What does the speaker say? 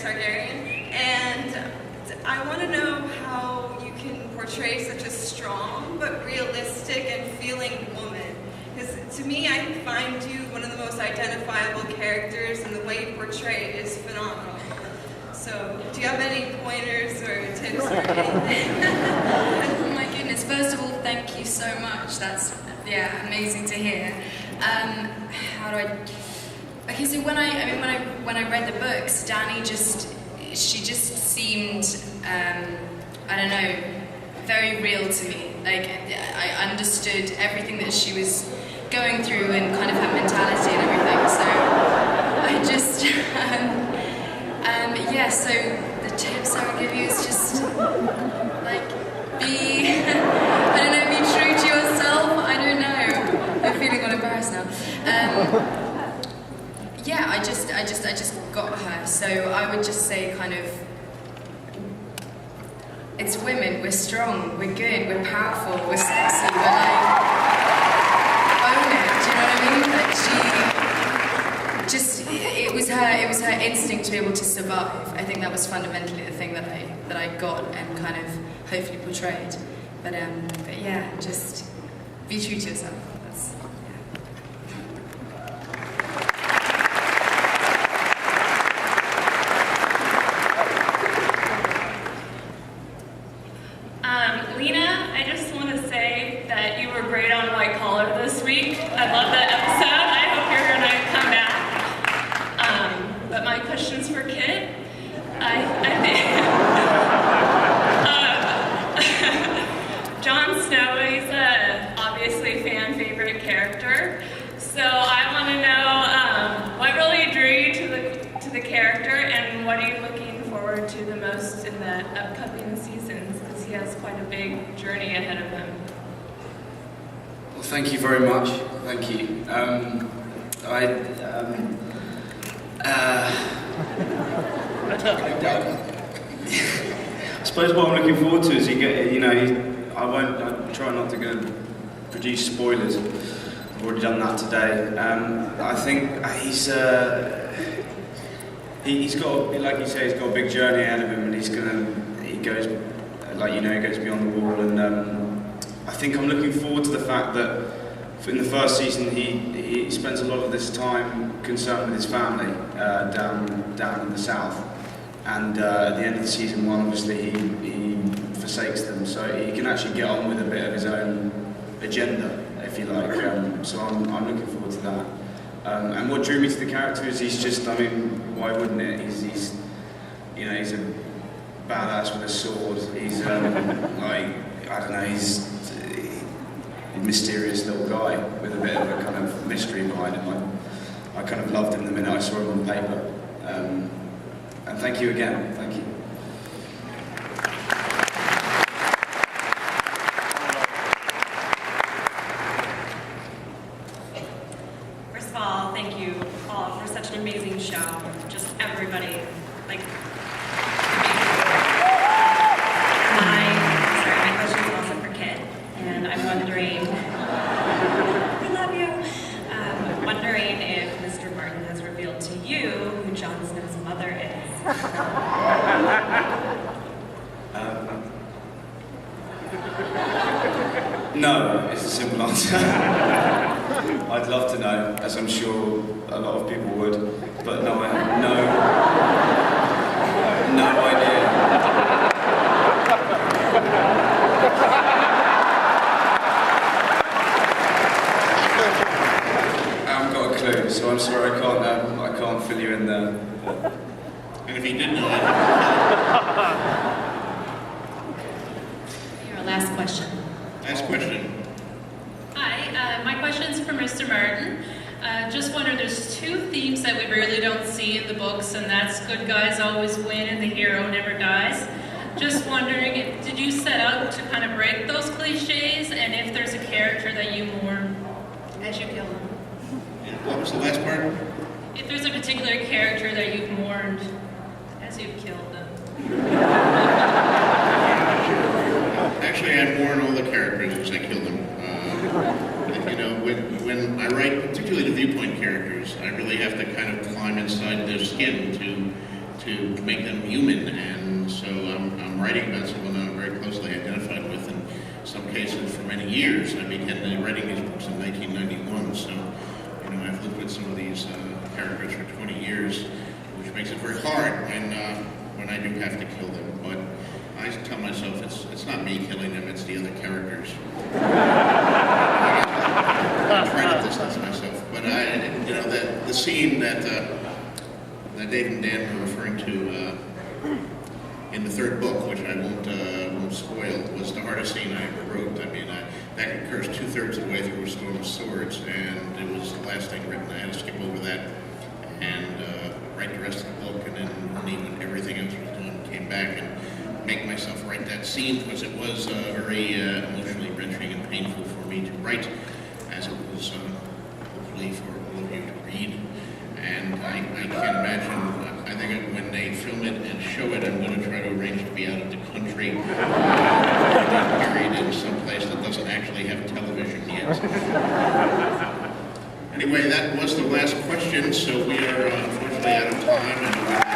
Targaryen, and I want to know how you can portray such a strong but realistic and feeling woman. Because to me, I find you one of the most identifiable characters, and the way you portray it is phenomenal. So, do you have any pointers or tips or anything? Oh my goodness! First of all, thank you so much. That's amazing to hear. How do I? Okay, so when I read the books, Dany she just seemed I don't know, very real to me. Like I understood everything that she was going through and kind of her mentality and everything. So I just so the tips I would give you is just like be I don't know, be true to yourself. I don't know. I'm feeling all embarrassed now. I just got her. So I would just say kind of, it's women, we're strong, we're good, we're powerful, we're sexy, we're like, own it, do you know what I mean? Like it was her instinct to be able to survive. I think that was fundamentally the thing that I got and kind of hopefully portrayed. But yeah, just be true to yourself. Lena, I just want to say that you were great on White Collar this week. I love that episode. I hope you're going to come back. But my question's for Kit. I think Jon Snow is obviously fan favorite character. So I want to know what really drew you to the character, and what are you looking forward to the most in the upcoming seasons? Because he has quite a big journey ahead of him. Well, thank you very much. Thank you. I suppose what I'm looking forward to is I try not to go produce spoilers. I've already done that today. I think he's got, like you say, he's got a big journey ahead of him, and he goes beyond the wall, and I think I'm looking forward to the fact that in the first season he spends a lot of this time concerned with his family down in the south, and at the end of season 1, obviously he forsakes them, so he can actually get on with a bit of his own agenda, if you like. So I'm looking forward to that. And what drew me to the character is he's just, I mean, why wouldn't it? He's a badass with a sword. He's he's a mysterious little guy with a bit of a kind of mystery behind him. I kind of loved him the minute I saw him on paper. And thank you again. Thank you. First of all, thank you all for such an amazing show. Just everybody, like, my question is also for Kit, and I'm wondering, we love you. Wondering if Mr. Martin has revealed to you who Jon Snow's mother is. No, it's a simple answer. I'd love to know, as I'm sure a lot of people would, but no, I have no idea. I haven't got a clue, so I'm sorry I can't fill you in there. And if he did know it. Your last question. Last question. Hi, my question's for Mr. Martin. Just wonder, there's two themes that we really don't see in the books, and that's good guys always win and the hero never dies. Just wondering, did you set out to kind of break those cliches, and if there's a character that you mourn as you kill them? And what was the last part? If there's a particular character that you've mourned as you've killed them. Actually, I mourn all the characters as I kill them. When I write, particularly the viewpoint characters, I really have to kind of climb inside their skin to to make them human. And so I'm writing about someone I'm very closely identified with in some cases for many years. I began writing these books in 1991, so I've lived with some of these characters for 20 years, which makes it very hard when I do have to kill them. But I tell myself it's not me killing them, it's the other characters. I'm trying to distance myself. But the scene that Dave and Dan were referring to in the third book, which I won't spoil, was the hardest scene I ever wrote. I mean, that occurs 2/3 of the way through A Storm of Swords, and it was the last thing written. I had to skip over that and write the rest of the book, and then when everything else was done, came back and make myself write that scene, because it was very emotionally wrenching and painful for me to write, as it was hopefully for all of you to read. And I can't imagine, I think when they film it and show it, I'm going to try to arrange to be out of the country, buried in some place that doesn't actually have television yet. Anyway, that was the last question, so we are unfortunately out of time. And